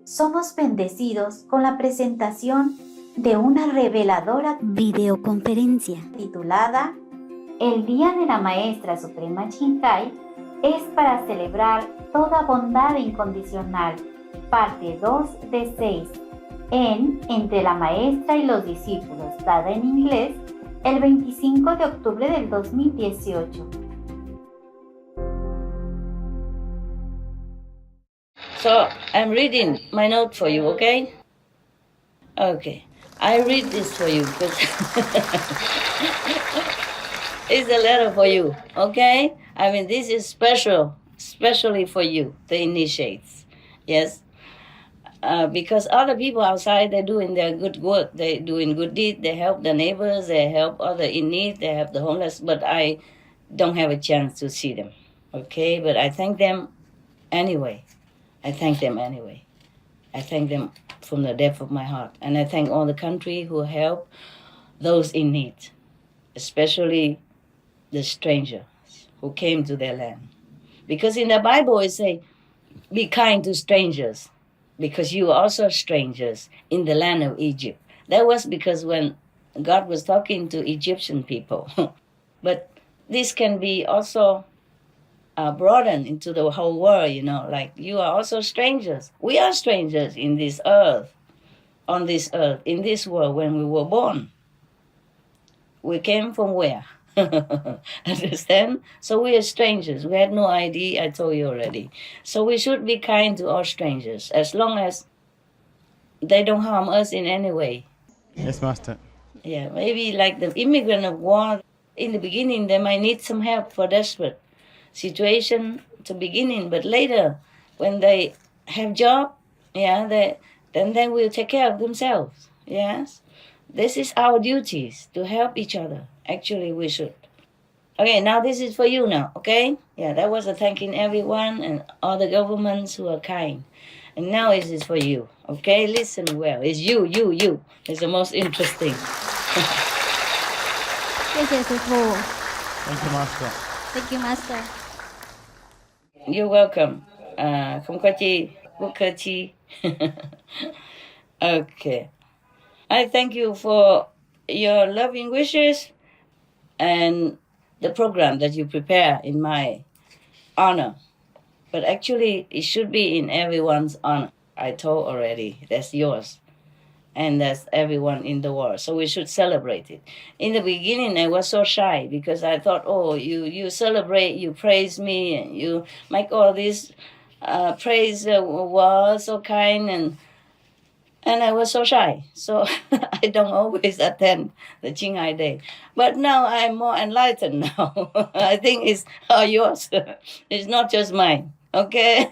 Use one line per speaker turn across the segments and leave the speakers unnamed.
somos bendecidos con la presentación de una reveladora
videoconferencia
titulada El Día de la Maestra Suprema Ching es para celebrar toda bondad incondicional, parte 2 de 6, en Entre la Maestra y los Discípulos, dada en inglés el 25 de octubre del 2018.
So I'm reading my note for you, okay? Okay. I read this for you because it's a letter for you, okay? I mean, this is special, especially for you, the initiates, yes? Because other people outside, they're doing their good work, they're doing good deeds, they help the neighbors, they help other in need, they help the homeless, but I don't have a chance to see them, okay? But I thank them anyway. I thank them anyway. I thank them from the depth of my heart. And I thank all the country who help those in need, especially the strangers who came to their land. Because in the Bible it says, be kind to strangers, because you are also strangers in the land of Egypt. That was because when God was talking to Egyptian people. But this can be also broadened into the whole world, like you are also strangers. We are strangers in this earth, on this earth, in this world when we were born. We came from where? Understand? So we are strangers. We had no ID, I told you already. So we should be kind to all strangers, as long as they don't harm us in any way.
Yes, Master.
Yeah, maybe like the immigrant of war, in the beginning they might need some help for desperate situation to beginning, but later when they have job, then they will take care of themselves. Yes, this is our duties to help each other. Actually, we should. Okay, now this is for you now. Okay, that was a thanking everyone and all the governments who are kind, and now it is for you. Okay, listen well. It's you. It's the most interesting.
谢谢师父
Thank you, Master.
Thank you, Master.
You're welcome. Không có chi, bất客气. Okay. I thank you for your loving wishes and the program that you prepare in my honor. But actually, it should be in everyone's honor. I told already, that's yours. And that's everyone in the world. So we should celebrate it. In the beginning, I was so shy because I thought, you celebrate, you praise me, and you make all this praise words so kind, and I was so shy. So I don't always attend the Qinghai Day. But now I'm more enlightened now. I think it's all yours. It's not just mine, okay?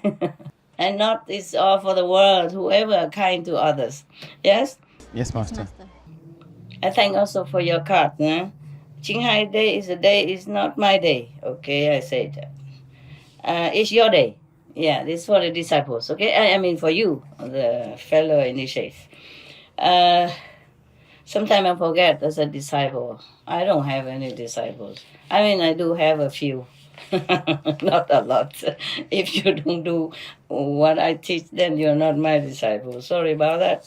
And not it's all for the world, whoever are kind to others. Yes?
Yes, Master.
I thank also for your card. Qinghai Day is a day, it's not my day. Okay, I say that. It's your day. Yeah, this is for the disciples. Okay, I mean for you, the fellow initiates. Sometimes I forget as a disciple. I don't have any disciples. I mean, I do have a few. Not a lot. If you don't do what I teach, then you're not my disciple. Sorry about that.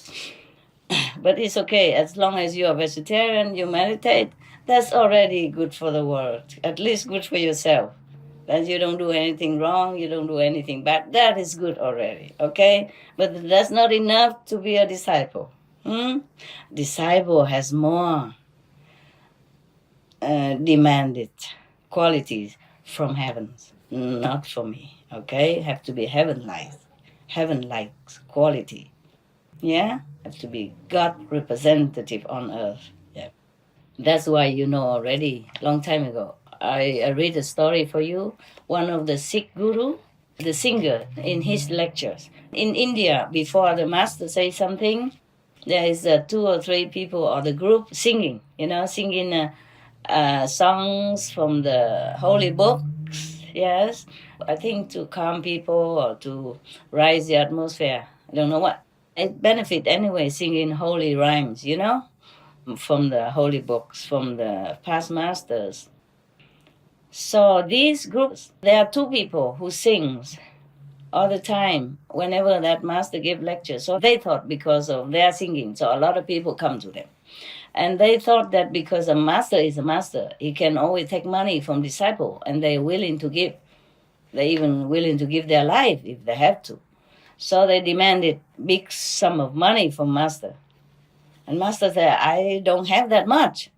But it's okay. As long as you're a vegetarian, you meditate, that's already good for the world. At least good for yourself. That you don't do anything wrong, you don't do anything bad. That is good already, okay? But that's not enough to be a disciple. Disciple has more demanded qualities from heavens, not for me, okay? Have to be heaven-like quality. Yeah? Have to be God representative on earth. Yeah. That's why you know already, long time ago, I read a story for you. One of the Sikh guru, the singer, in his lectures. In India, before the master says something, there is 2 or 3 people or the group singing, singing songs from the holy books, yes. I think to calm people or to rise the atmosphere. I don't know what. It benefit anyway, singing holy rhymes, from the holy books, from the past masters. So these groups, there are 2 people who sings all the time whenever that master gave lectures. So they thought because of their singing, so a lot of people come to them. And they thought that because a master is a master, he can always take money from disciple, and they're willing to give. They're even willing to give their life if they have to. So they demanded big sum of money from master. And master said, I don't have that much.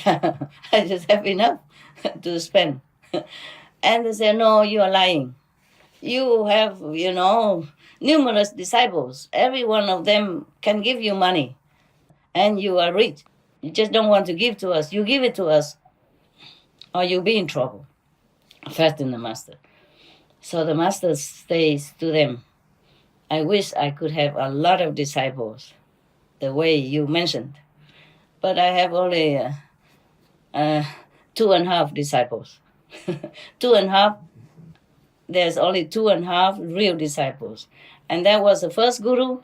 I just have enough to spend. And they said, no, you are lying. You have, numerous disciples. Every one of them can give you money. And you are rich. You just don't want to give to us. You give it to us, or you'll be in trouble. Threatened the master. So the master says to them, I wish I could have a lot of disciples, the way you mentioned. But I have only 2.5 disciples. 2.5, there's only 2.5 real disciples. And that was the first guru,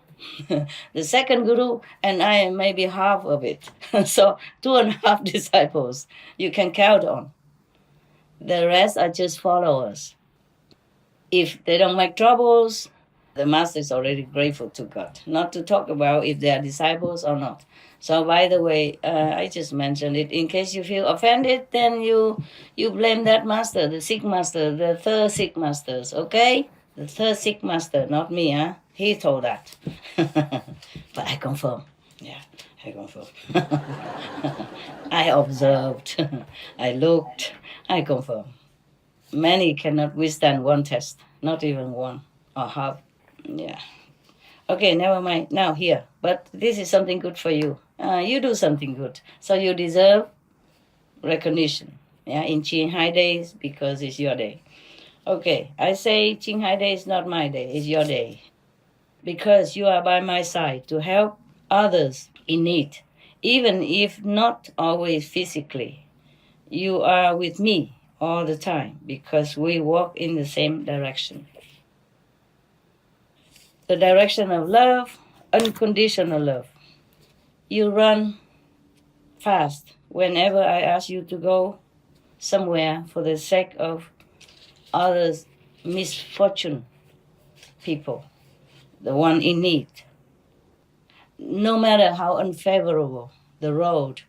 the second guru, and I am maybe half of it. So 2.5 disciples you can count on. The rest are just followers. If they don't make troubles, the master is already grateful to God. Not to talk about if they are disciples or not. So by the way, I just mentioned it. In case you feel offended, then you blame that master, the Sikh master, the third Sikh masters, okay? The third Sikh master, not me, huh? He told that. But I confirm. Yeah, I confirm. I observed. I looked. I confirm. Many cannot withstand one test, not even one or half. Yeah. Okay, never mind. Now here. But this is something good for you. You do something good. So you deserve recognition. Yeah, in Ching Hai days, because it's your day. Okay, I say Ching Hai day is not my day, it's your day. Because you are by my side to help others in need, even if not always physically. You are with me all the time because we walk in the same direction. The direction of love, unconditional love. You run fast whenever I ask you to go somewhere for the sake of others' misfortune people, the one in need. No matter how unfavorable the road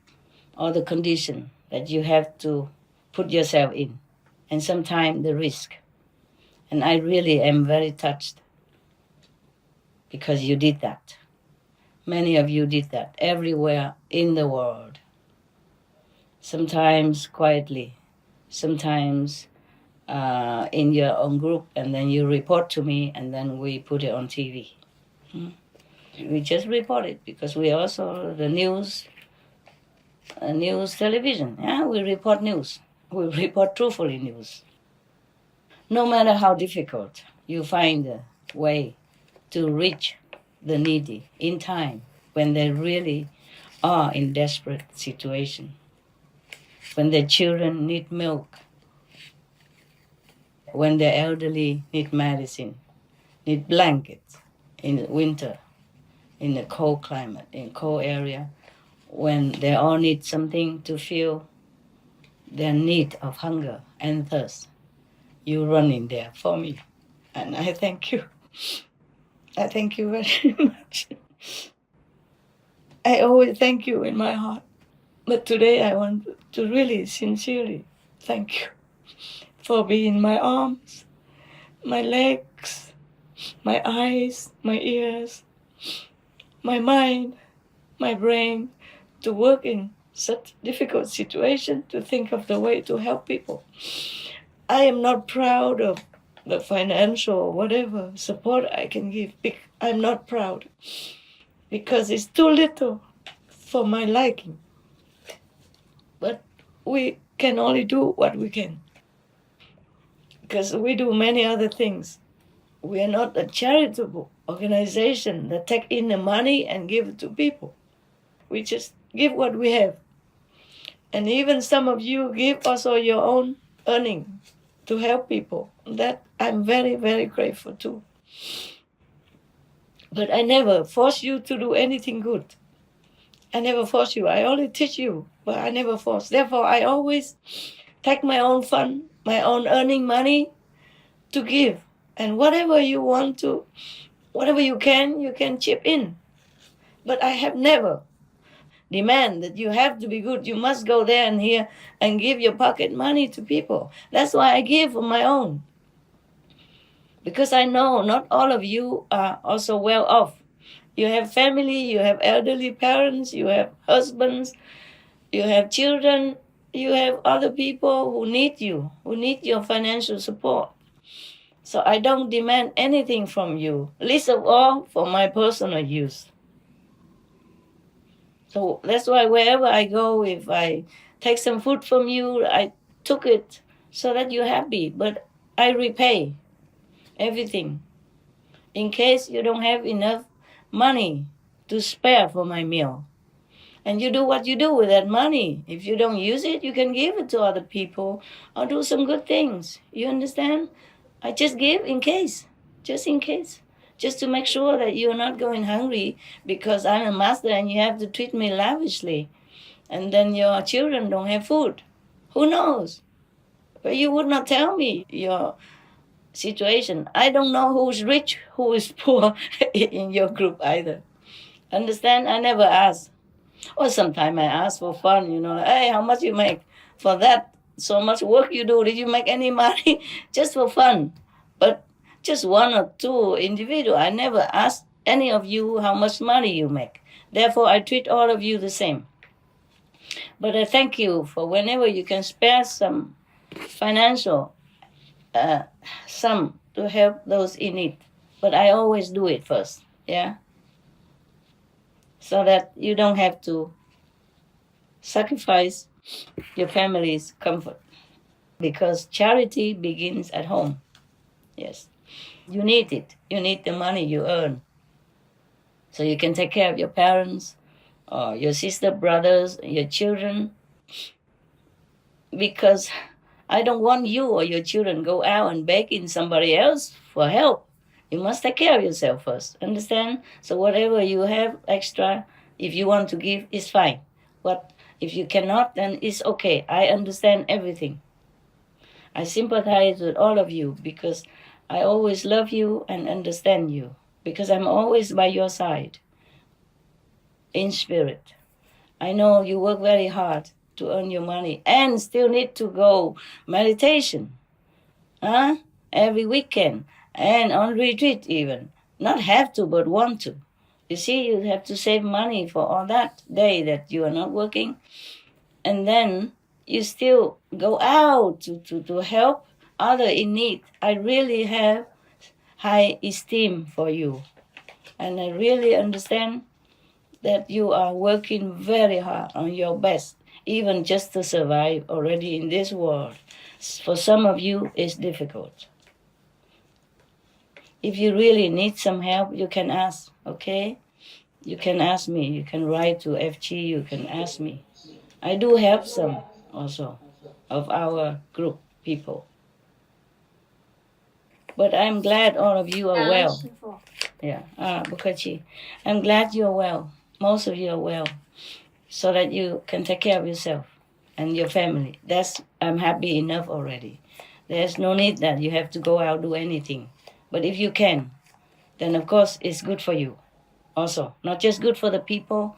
or the condition that you have to put yourself in, and sometimes the risk. And I really am very touched because you did that. Many of you did that everywhere in the world. Sometimes quietly, sometimes in your own group, and then you report to me, and then we put it on TV. We just report it because we also the news television. Yeah, we report news. We report truthfully news. No matter how difficult, you find a way to reach the needy in time when they really are in desperate situation, when their children need milk, when the elderly need medicine, need blankets in winter, in a cold climate, in cold area, when they all need something to feel their need of hunger and thirst. You run in there for me, and I thank you. I thank you very much. I always thank you in my heart, but today I want to really sincerely thank you for being my arms, my legs, my eyes, my ears, my mind, my brain, to work in such difficult situation, to think of the way to help people. I am not proud of the financial or whatever support I can give. I'm not proud because it's too little for my liking. But we can only do what we can because we do many other things. We are not a charitable organization that take in the money and give it to people. We just give what we have. And even some of you give also your own earning to help people. That I'm very, very grateful to. But I never force you to do anything good. I never force you. I only teach you, but I never force. Therefore, I always take my own fund, my own earning money to give And whatever you can chip in. But I have never demand that you have to be good. You must go there and here and give your pocket money to people. That's why I give of my own. Because I know not all of you are also well off. You have family, you have elderly parents, you have husbands, you have children, you have other people who need you, who need your financial support. So I don't demand anything from you, least of all for my personal use. So that's why wherever I go, if I take some food from you, I took it so that you're happy. But I repay everything in case you don't have enough money to spare for my meal. And you do what you do with that money. If you don't use it, you can give it to other people or do some good things. You understand? I just give in case, just in case. Just to make sure that you're not going hungry because I'm a master and you have to treat me lavishly. And then your children don't have food. Who knows? But you would not tell me your situation. I don't know who's rich, who is poor in your group either. Understand? I never ask. Or sometimes I ask for fun, hey, how much you make for that? So much work you do. Did you make any money? Just for fun. But just one or two individual. I never ask any of you how much money you make. Therefore, I treat all of you the same. But I thank you for whenever you can spare some financial sum to help those in need. But I always do it first, yeah? So that you don't have to sacrifice your family's comfort. Because charity begins at home, yes. You need it. You need the money you earn. So you can take care of your parents, or your sister, brothers, your children. Because I don't want you or your children go out and beg in somebody else for help. You must take care of yourself first, understand? So whatever you have extra, if you want to give, is fine. But if you cannot, then it's okay. I understand everything. I sympathize with all of you because I always love you and understand you, because I'm always by your side in spirit. I know you work very hard to earn your money and still need to go meditation every weekend and on retreat even. Not have to, but want to. You see, you have to save money for all that day that you are not working. And then you still go out to help other in need. I really have high esteem for you. And I really understand that you are working very hard on your best, even just to survive already in this world. For some of you, it's difficult. If you really need some help, you can ask, okay? You can ask me. You can write to FG. You can ask me. I do help some also of our group people. But I'm glad all of you are well. Yeah, Bukachi. I'm glad you're well. Most of you are well. So that you can take care of yourself and your family. I'm happy enough already. There's no need that you have to go out do anything. But if you can, then of course it's good for you also. Not just good for the people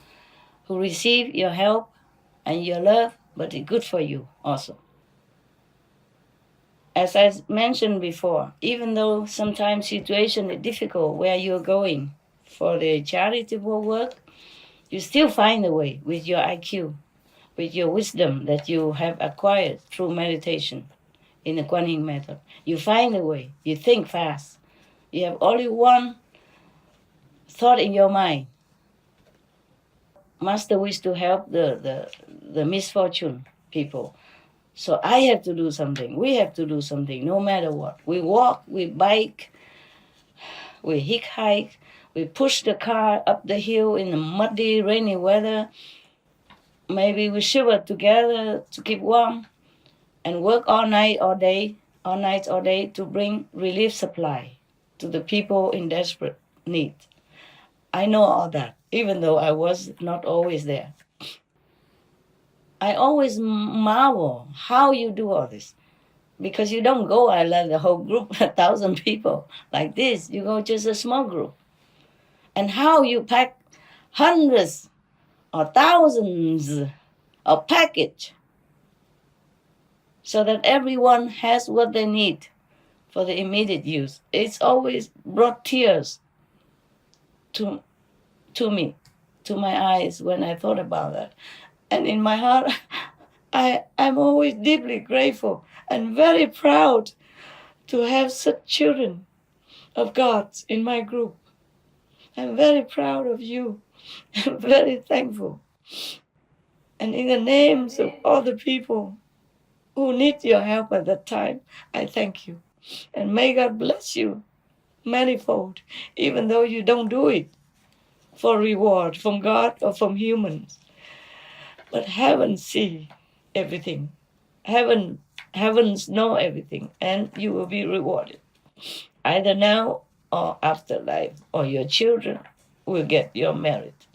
who receive your help and your love, but it's good for you also. As I mentioned before, even though sometimes situation is difficult where you're going for the charitable work, you still find a way with your IQ, with your wisdom that you have acquired through meditation in the Kuan Yin method. You find a way. You think fast. You have only one thought in your mind. Master wish to help the misfortune people. So I have to do something. We have to do something, no matter what. We walk, we bike, we hike, we push the car up the hill in the muddy, rainy weather. Maybe we shiver together to keep warm and work all night, all day to bring relief supply to the people in desperate need. I know all that, even though I was not always there. I always marvel how you do all this, Because you don't go, I love the whole group, 1,000 people like this. You go just a small group. And how you pack hundreds or thousands of package so that everyone has what they need for the immediate use. It's always brought tears to me, to my eyes when I thought about that. And in my heart, I'm always deeply grateful and very proud to have such children of God in my group. I'm very proud of you. I'm very thankful. And in the names of all the people who need your help at that time, I thank you. And may God bless you manifold, even though you don't do it for reward from God or from humans. But heaven see everything. Heavens know everything, and you will be rewarded. Either now or after life, or your children will get your merit.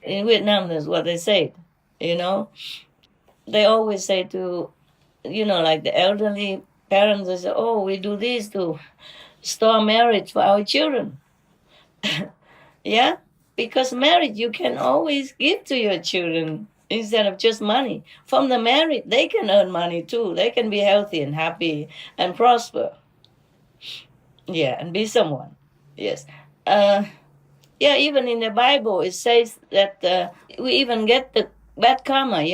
In Vietnam, that's what they say, you know. They always say to, like the elderly parents, they say, oh, we do this to store marriage for our children. Yeah, because marriage you can always give to your children instead of just money. From the marriage, they can earn money too. They can be healthy and happy and prosper. Yeah, and be someone. Yes. Yeah, even in the Bible, it says that we even get the bad karma,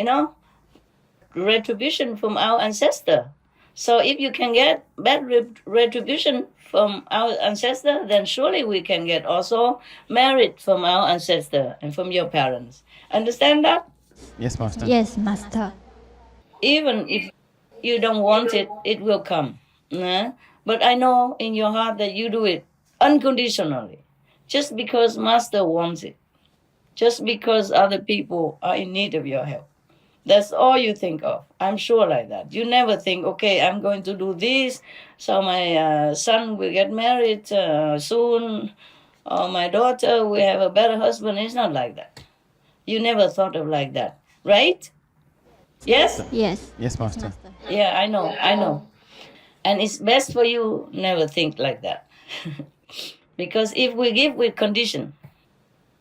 retribution from our ancestor. So if you can get bad retribution from our ancestor, then surely we can get also merit from our ancestor and from your parents. Understand that?
Yes, Master.
Yes, Master.
Even if you don't want it, it will come. Nah? But I know in your heart that you do it unconditionally, just because Master wants it, just because other people are in need of your help. That's all you think of. I'm sure like that. You never think, okay, I'm going to do this, so my son will get married soon, or my daughter will have a better husband. It's not like that. You never thought of like that, right? Yes?
Yes.
Yes, Master.
Yeah, I know. And it's best for you never think like that. Because if we give with condition,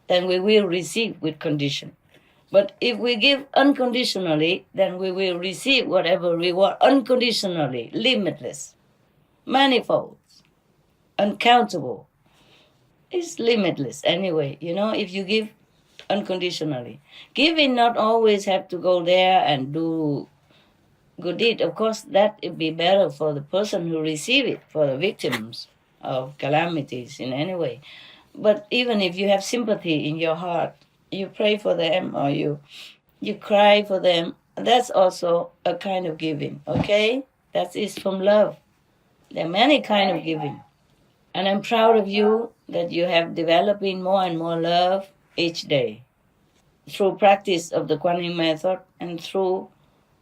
then we will receive with condition. But if we give unconditionally, then we will receive whatever reward unconditionally, limitless, manifold, uncountable. It's limitless anyway, if you give unconditionally. Giving not always have to go there and do good deed. Of course, that would be better for the person who receive it, for the victims of calamities in any way. But even if you have sympathy in your heart, you pray for them or you cry for them, that's also a kind of giving, okay? That is from love. There are many kinds of giving. And I'm proud of you that you have developing more and more love each day through practice of the Kuan Yin method and through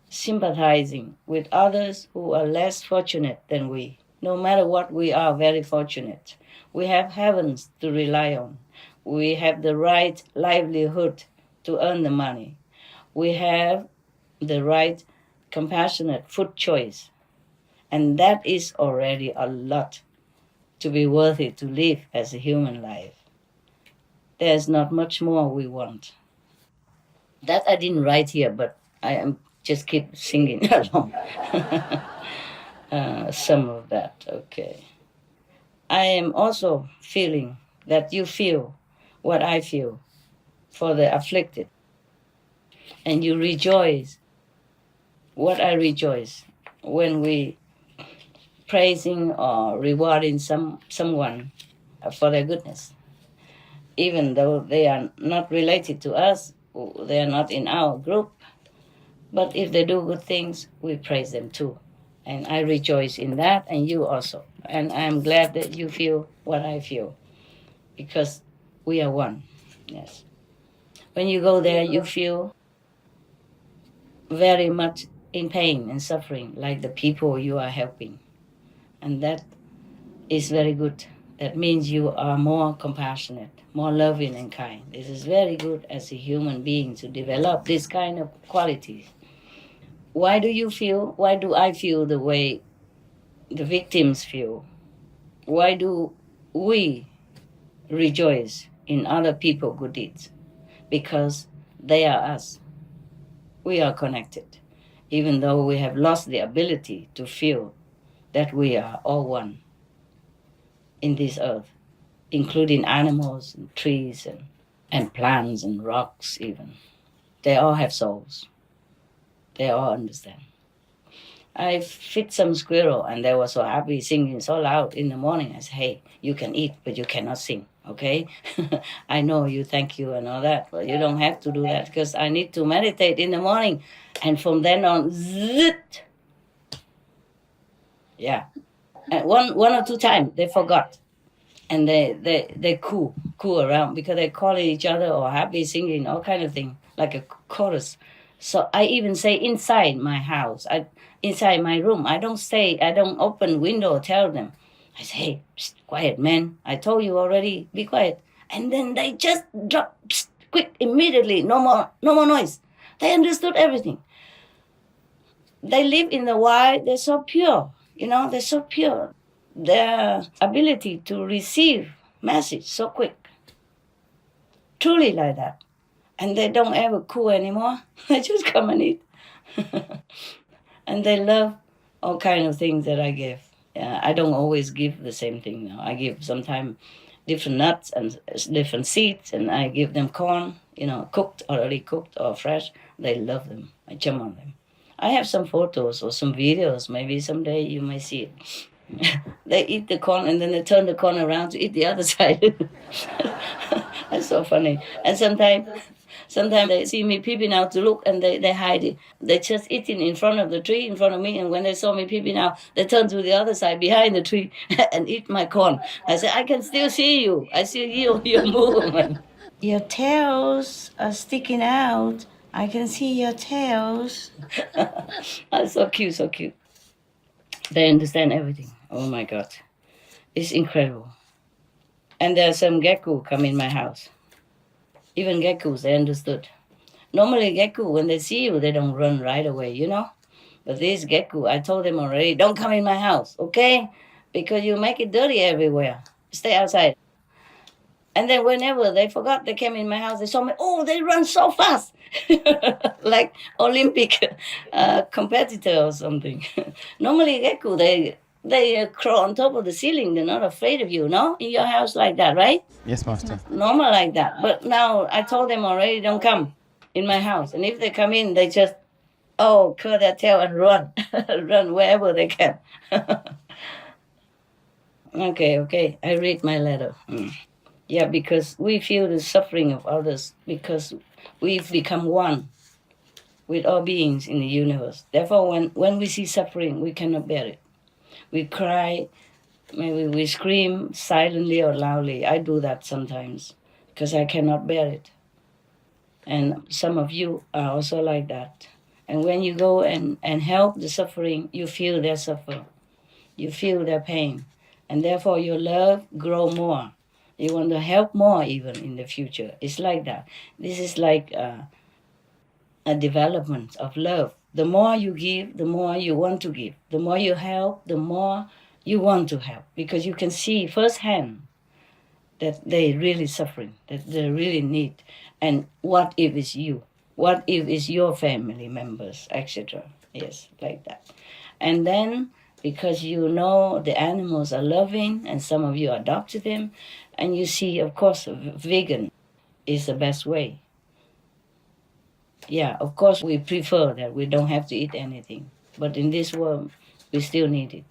sympathizing with others who are less fortunate than we. No matter what, we are very fortunate. We have heavens to rely on. We have the right livelihood to earn the money. We have the right compassionate food choice. And that is already a lot to be worthy to live as a human life. There's not much more we want. That I didn't write here, but I am just keep singing along. Some of that, okay. I am also feeling that you feel what I feel for the afflicted. And you rejoice what I rejoice when we praising or rewarding someone for their goodness. Even though they are not related to us, they are not in our group. But if they do good things, we praise them too. And I rejoice in that, and you also. And I'm glad that you feel what I feel, because we are one. Yes. When you go there, you feel very much in pain and suffering, like the people you are helping. And that is very good. That means you are more compassionate, more loving and kind. This is very good as a human being to develop this kind of qualities. Why do I feel the way the victims feel? Why do we rejoice in other people's good deeds? Because they are us. We are connected, even though we have lost the ability to feel that we are all one in this earth, including animals and trees and plants and rocks even. They all have souls. They all understand. I feed some squirrel and they were so happy, singing so loud in the morning. I said, hey, you can eat, but you cannot sing, okay? I know you, thank you and all that, but you don't have to do that because I need to meditate in the morning. And from then on, zit. Yeah. And one or two times they forgot. And they coo around because they call each other or happy singing, all kind of thing, like a chorus. So I even say inside my house, inside my room, I don't open window, tell them. I say, hey, psst, quiet, man. I told you already, be quiet. And then they just drop, psst, quick, immediately, no more noise. They understood everything. They live in the wild, they're so pure, they're so pure. Their ability to receive message so quick. Truly like that. And they don't ever coo anymore. They just come and eat. And they love all kind of things that I give. I don't always give the same thing now. I give sometimes different nuts and different seeds, and I give them corn, already cooked or fresh. They love them. I jump on them. I have some photos or some videos. Maybe someday you may see it. They eat the corn and then they turn the corn around to eat the other side. That's so funny. And sometimes they see me peeping out to look and they hide it. They just eating in front of the tree, in front of me. And when they saw me peeping out, they turn to the other side behind the tree and eat my corn. I said, I can still see you. I see you, your movement. Your tails are sticking out. I can see your tails. That's so cute, so cute. They understand everything. Oh my God. It's incredible. And there are some gecko come in my house. Even geckos, they understood. Normally gecko, when they see you, they don't run right away, But this gecko, I told them already, don't come in my house, okay? Because you make it dirty everywhere. Stay outside. And then whenever they forgot they came in my house, they saw me, oh, they run so fast. Like Olympic competitor or something. Normally gecko, they crawl on top of the ceiling. They're not afraid of you, no? In your house like that, right?
Yes, Master.
Normal like that. But now I told them already, don't come in my house. And if they come in, they just, curl their tail and run. Run wherever they can. Okay. I read my letter. Yeah, because we feel the suffering of others because we've become one with all beings in the universe. Therefore, when we see suffering, we cannot bear it. We cry, maybe we scream silently or loudly. I do that sometimes because I cannot bear it. And some of you are also like that. And when you go and help the suffering, you feel their suffer. You feel their pain. And therefore your love grow more. You want to help more even in the future. It's like that. This is like a development of love. The more you give, the more you want to give. The more you help, the more you want to help. Because you can see firsthand that they're really suffering, that they really need. And what if it's you? What if it's your family members, etc.? Yes, like that. And then, because you know the animals are loving and some of you adopted them, and you see, of course, vegan is the best way. Yeah, of course, we prefer that we don't have to eat anything. But in this world, we still need it.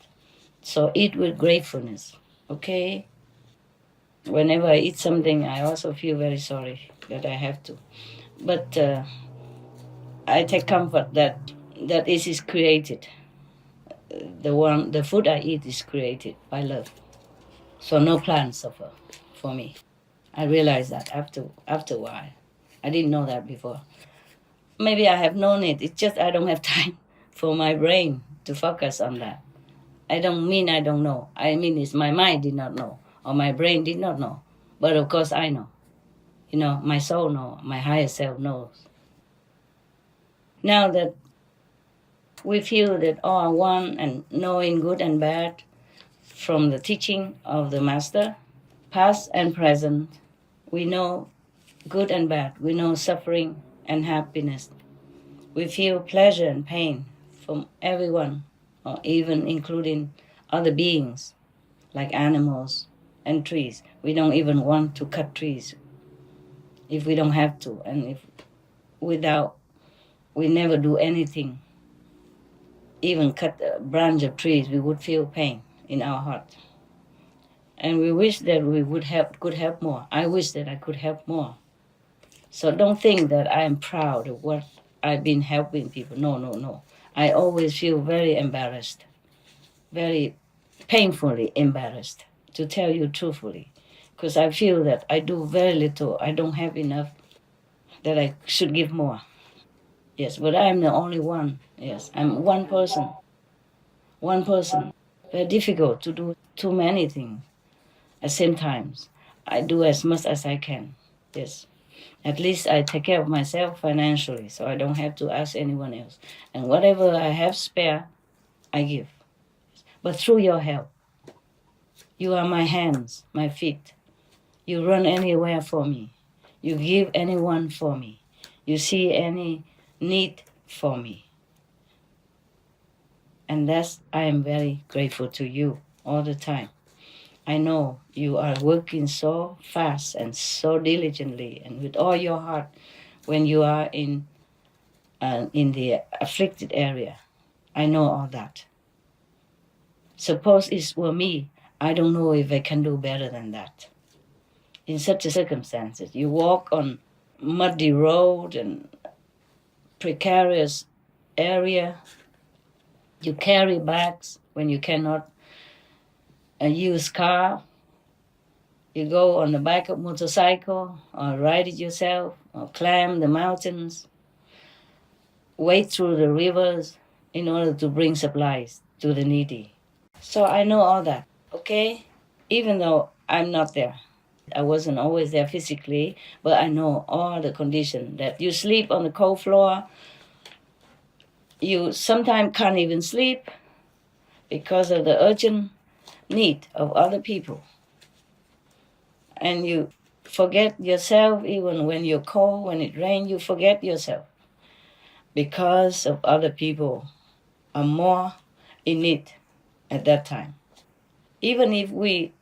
So eat with gratefulness, okay? Whenever I eat something, I also feel very sorry that I have to. But I take comfort that it is created. The food I eat is created by love. So no plants suffer for me. I realized that after a while. I didn't know that before. Maybe I have known it. It's just I don't have time for my brain to focus on that. I don't mean I don't know. I mean it's my mind did not know or my brain did not know. But of course I know. My soul knows. My higher self knows. Now that We feel that all are one and knowing good and bad from the teaching of the Master, past and present. We know good and bad. We know suffering and happiness. We feel pleasure and pain from everyone, or even including other beings like animals and trees. We don't even want to cut trees if we don't have to, and if without, we never do anything. Even cut a branch of trees, we would feel pain in our heart. And we wish that we could help more. I wish that I could help more. So don't think that I am proud of what I've been helping people. No, no, no. I always feel very embarrassed, very painfully embarrassed, to tell you truthfully, because I feel that I do very little. I don't have enough, that I should give more. Yes, but I am the only one. Yes, I'm one person. One person. Very difficult to do too many things at the same time. I do as much as I can. Yes. At least I take care of myself financially, so I don't have to ask anyone else. And whatever I have spare, I give. But through your help, you are my hands, my feet. You run anywhere for me. You give anyone for me. You see any need for me. And that's, I am very grateful to you all the time. I know you are working so fast and so diligently and with all your heart when you are in the afflicted area. I know all that. Suppose it were me, I don't know if I can do better than that. In such a circumstances, you walk on muddy road and precarious area. You carry bags when you cannot use car. You go on the back of motorcycle or ride it yourself or climb the mountains, wade through the rivers in order to bring supplies to the needy. So I know all that, okay? Even though I'm not there. I wasn't always there physically, but I know all the conditions, that you sleep on the cold floor. You sometimes can't even sleep because of the urgent need of other people. And you forget yourself even when you're cold, when it rains, you forget yourself because of other people are more in need at that time. Even if we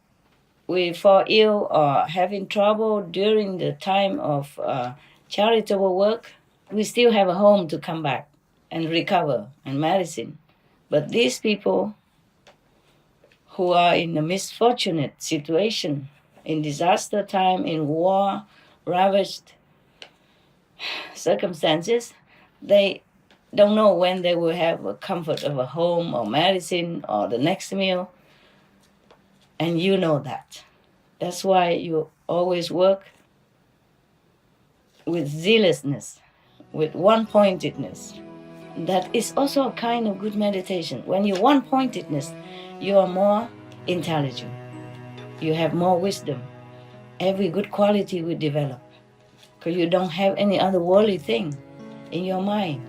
fall ill or having trouble during the time of charitable work, we still have a home to come back and recover and medicine. But these people who are in a misfortunate situation, in disaster time, in war, ravaged circumstances, they don't know when they will have a comfort of a home or medicine or the next meal. And you know that. That's why you always work with zealousness, with one-pointedness. That is also a kind of good meditation. When you one-pointedness, you are more intelligent. You have more wisdom. Every good quality will develop because you don't have any other worldly thing in your mind.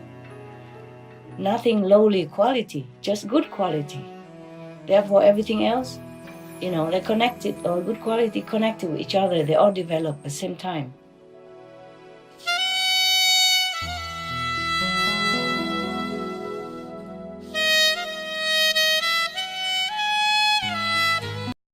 Nothing lowly quality, just good quality. Therefore, everything else, they're connected, or good quality connected with each other. They all develop at the same time.